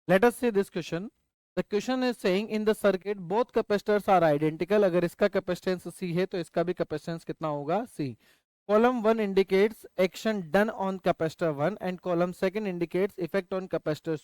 Late us see this question. The question is saying in the circuit both capacitors are identical. अगर इसका capacitance C है तो इसका भी कैपेसिटेंस कितना होगा, C. Column 1 indicates action done on capacitor 1 and column second indicates effect on capacitor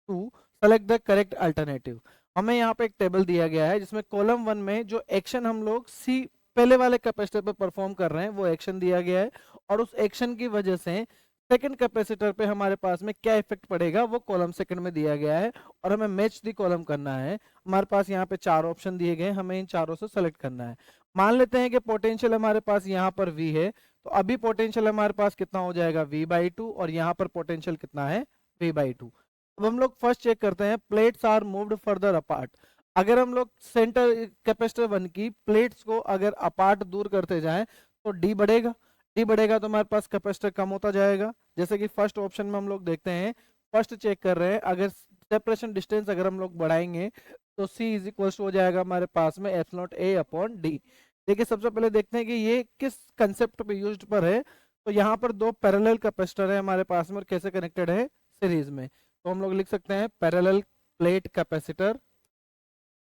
2. Select the correct alternative. हमें यहाँ पे एक टेबल दिया गया है जिसमें कॉलम 1 में जो एक्शन हम लोग सी पहले वाले कैपेसिटर पे परफॉर्म कर रहे हैं वो एक्शन दिया गया है, और उस एक्शन की वजह से सेकंड कैपेसिटर पे हमारे पास में क्या इफेक्ट पड़ेगा वो कॉलम सेकंड में दिया गया है, और हमें मैच दी कॉलम करना है. हमारे पास यहाँ पे 4 ऑप्शन दिए गए हैं, हमें इन चारों से सेलेक्ट करना है. मान लेते हैं कि पोटेंशियल हमारे पास यहाँ पर V है, तो अभी पोटेंशियल हमारे पास कितना हो जाएगा, V/2, और यहाँ पर पोटेंशियल कितना है, V/2. अब हम लोग फर्स्ट चेक करते हैं, plates are moved further apart. अगर हम लोग सेंटर कैपेसिटर 1 की प्लेट्स को अगर अपार्ट दूर करते जाएं तो D बढ़ेगा. D बढ़ेगा तो हमारे पास कैपेसिटर कम होता जाएगा. जैसे कि फर्स्ट ऑप्शन में हम लोग देखते हैं, फर्स्ट चेक कर रहे हैं, अगर सेपरेशन डिस्टेंस अगर हम लोग बढ़ाएंगे तो C इज इक्वल हो जाएगा हमारे पास में F0A/D. देखिए सबसे पहले देखते हैं कि ये किस कंसेप्ट पे यूज्ड पर है. तो यहाँ पर दो पैरेलल कैपेसिटर है हमारे पास में और कैसे कनेक्टेड है, सीरीज में. तो हम लोग लिख सकते हैं parallel plate capacitor,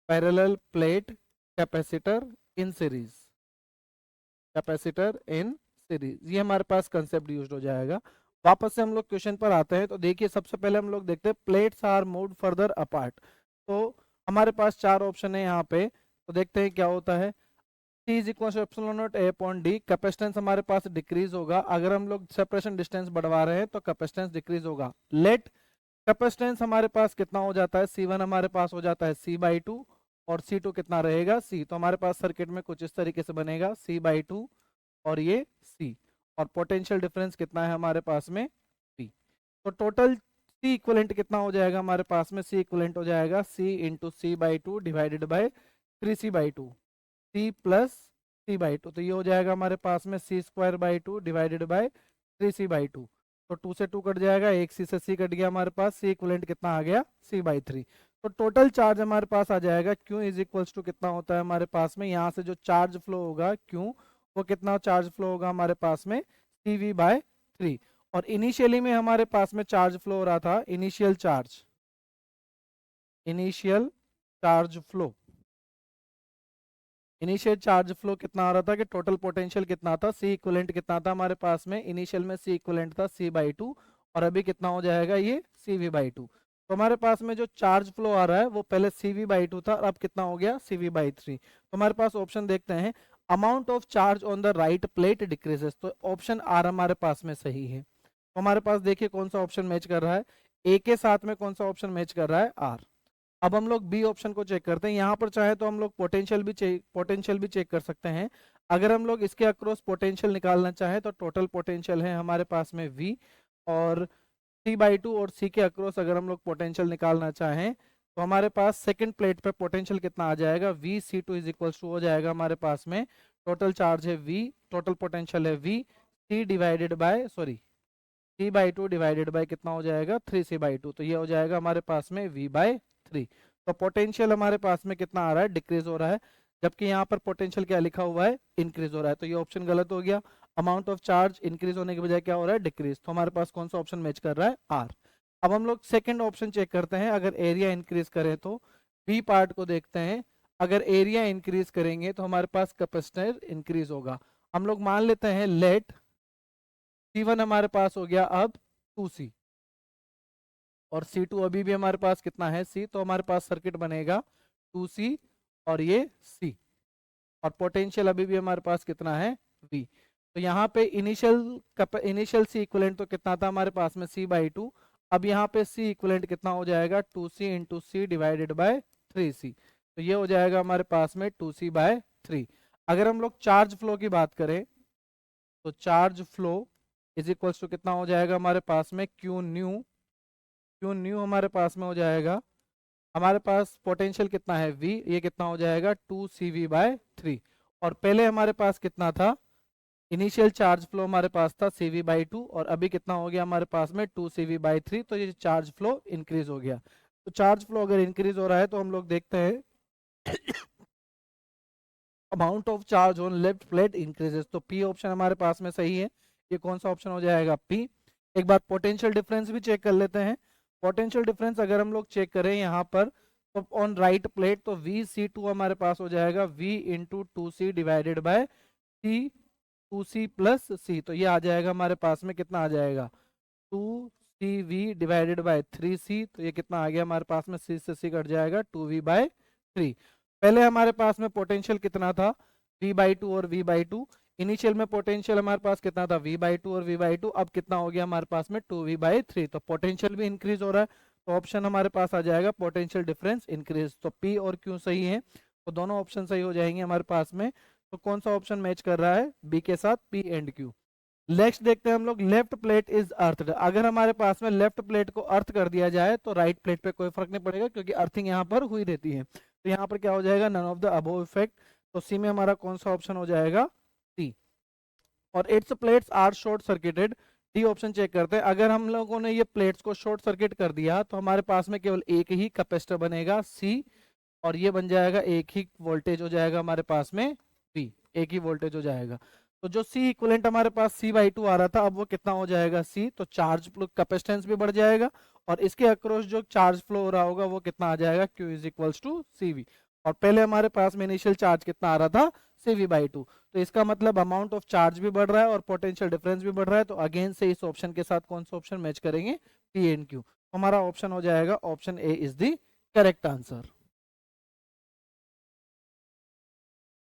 parallel plate capacitor in series, capacitor in series, ये हमारे पास कंसेप्ट यूज हो जाएगा. वापस से हम लोग क्वेश्चन पर आते हैं. तो देखिए सबसे पहले हम लोग देखते हैं plates are moved further apart. तो हमारे पास 4 ऑप्शन है यहाँ पे, तो देखते हैं क्या होता है. C is equal to epsilon not A upon D. Capacitance हमारे पास डिक्रीज होगा. अगर हम लोग सेपरेशन डिस्टेंस बढ़वा रहे हैं तो कैपेसिटेंस डिक्रीज होगा. लेट कैपेसिटेंस हमारे पास कितना हो जाता है, C1 हमारे पास हो जाता है C/2, और C2 कितना रहेगा, C. तो हमारे पास सर्किट में कुछ इस तरीके से बनेगा, C/2 और ये C, और पोटेंशियल डिफरेंस कितना है हमारे पास में, P. तो टोटल C इक्विवेलेंट कितना हो जाएगा हमारे पास में, C इक्विवेलेंट हो जाएगा C into C/2 divided by 3C/2, C plus C/2. तो ये हो जाएगा हमारे पास में C²/2 डिवाइडेड बाय 3C/2. तो 2 से 2 कट जाएगा, एक C से C कट गया, हमारे पास C इक्विवेलेंट कितना आ गया, C/3. तो टोटल चार्ज हमारे पास आ जाएगा Q इज इक्वल्स टू कितना होता है हमारे पास में, यहाँ से जो चार्ज फ्लो होगा Q, वो कितना चार्ज फ्लो होगा हमारे पास में, CV/3. और इनिशियली में हमारे पास में चार्ज फ्लो हो रहा था, initial charge flow, initial charge flow कितना आ रहा था कि टोटल पोटेंशियल कितना था, C इक्विवेलेंट कितना था हमारे पास में, इनिशियल में C इक्विवेलेंट था C/2, और अभी कितना हो जाएगा ये CV/2. तो हमारे पास में जो चार्ज फ्लो आ रहा है वो पहले CV/2 था, अब कितना हो गया, CV/3. तो हमारे पास ऑप्शन देखते हैं, amount of charge on the right plate decreases. तो ऑप्शन आर हमारे पास में सही है. तो हमारे पास देखिए कौन सा ऑप्शन मैच कर रहा है, ए के साथ में कौन सा ऑप्शन मैच कर रहा है, आर. अब हम लोग बी ऑप्शन को चेक करते हैं. यहाँ पर चाहे तो हम लोग पोटेंशियल भी चेक कर सकते हैं. अगर हम लोग इसके अक्रॉस पोटेंशियल निकालना चाहें तो टोटल पोटेंशियल है हमारे पास में V, और C/2 और C के अक्रॉस अगर हम लोग पोटेंशियल निकालना चाहें तो हमारे पास सेकंड प्लेट पे पोटेंशियल कितना आ जाएगा, VC2 इज इक्वल टू हो जाएगा हमारे पास में, टोटल चार्ज है V, टोटल पोटेंशियल है V, C/2 डिवाइडेड बाय कितना हो जाएगा, 3C/2. तो ये हो जाएगा हमारे पास में V/3. तो पोटेंशियल हमारे पास में कितना आ रहा है, डिक्रीज हो रहा है, जबकि यहाँ पर पोटेंशियल क्या लिखा हुआ है, इंक्रीज हो रहा है. तो ये ऑप्शन गलत हो गया. अमाउंट ऑफ चार्ज इंक्रीज होने के बजाय क्या हो रहा है, डिक्रीज. तो हमारे पास कौन सा ऑप्शन मैच कर रहा है, आर. अब हम लोग सेकेंड ऑप्शन चेक करते हैं. अगर एरिया इंक्रीज करें तो बी पार्ट को देखते हैं. अगर एरिया इंक्रीज करेंगे तो हमारे पास कैपेसिटर इंक्रीज होगा. हम लोग मान लेते हैं लेट C1 हमारे पास हो गया अब 2C, और C2 अभी भी हमारे पास कितना है, C. तो हमारे पास सर्किट बनेगा 2C और ये C, और पोटेंशियल अभी भी हमारे पास कितना है, V. तो यहाँ पे इनिशियल C इक्विवेलेंट तो कितना था हमारे पास में, C/2. अब यहाँ पे C इक्विवेलेंट कितना हो जाएगा, 2C into C divided by 3C. तो ये हो जाएगा हमारे पास में 2C/3. अगर हम लोग चार्ज फ्लो की बात करें तो charge flow is equal to कितना हो जाएगा हमारे पास में, Q न्यू हमारे पास में हो जाएगा. हमारे पास पोटेंशियल कितना है V, ये कितना हो जाएगा 2CV/3. और पहले हमारे पास कितना था, इनिशियल चार्ज फ्लो हमारे पास था CV/2, और अभी कितना हो गया हमारे पास में 2CV/3. तो ये चार्ज फ्लो इंक्रीज हो गया. तो चार्ज फ्लो अगर इंक्रीज हो रहा है तो हम लोग देखते हैं amount of charge on left plate increases. तो P ऑप्शन हमारे पास में सही है. ये कौन सा ऑप्शन हो जाएगा, P. एक बार पोटेंशियल डिफरेंस भी चेक कर लेते हैं. पोटेंशियल डिफरेंस अगर हम लोग चेक करें यहाँ पर, तो ऑन राइट प्लेट तो VC2 हमारे पास हो जाएगा V into 2C divided by C 2C plus C, तो ये आ जाएगा हमारे पास में कितना आ जाएगा 2CV डिवाइडेड बाय 3C, तो ये कितना आ गया हमारे पास में, C से C कट जाएगा 2V बाय 3। पहले हमारे पास में पोटेंशियल कितना था V/2 और V/2, इनिशियल में पोटेंशियल हमारे पास कितना था V/2 और V/2, अब कितना हो गया हमारे पास में 2V/3, तो पोटेंशियल भी इंक्रीज हो रहा है, तो ऑप्शन हमारे पास आ जाएगा पोटेंशियल डिफरेंस इंक्रीज। तो P और Q सही है, तो दोनों ऑप्शन सही हो जाएंगे हमारे पास में। तो कौन सा ऑप्शन मैच कर रहा है B के साथ, P एंड Q। नेक्स्ट देखते हैं हम लोग, लेफ्ट प्लेट इज अर्थड। अगर हमारे पास में लेफ्ट प्लेट को अर्थ कर दिया जाए तो राइट प्लेट पे कोई फर्क नहीं पड़ेगा, क्योंकि अर्थिंग यहाँ पर हुई रहती है। तो यहाँ पर क्या हो जाएगा, none of the above effect, तो सी में हमारा कौन सा ऑप्शन हो जाएगा, सी। और its plates are short circuited, D option check करते हैं। अगर हम लोगों ने ये प्लेट्स को शॉर्ट सर्किट कर दिया तो हमारे पास में केवल एक ही कैपेसिटर बनेगा सी, और ये बन जाएगा एक ही वोल्टेज हो जाएगा हमारे पास में वी, एक ही वोल्टेज हो जाएगा। तो जो सी इक्विवेलेंट हमारे पास C/2 आ रहा था, अब वो कितना हो जाएगा C, तो चार्ज कैपेसिटेंस भी बढ़ जाएगा, और इसके अक्रॉस जो चार्ज फ्लो हो रहा होगा वो कितना आ जाएगा Q is equals to CV। और पहले हमारे पास में इनिशियल चार्ज कितना आ रहा था CV/2, तो इसका मतलब अमाउंट ऑफ चार्ज भी बढ़ रहा है और पोटेंशियल डिफरेंस भी बढ़ रहा है, तो अगेन से इस ऑप्शन के साथ कौन सा ऑप्शन मैच करेंगे, P एंड Q। हमारा ऑप्शन हो जाएगा option A is the correct answer.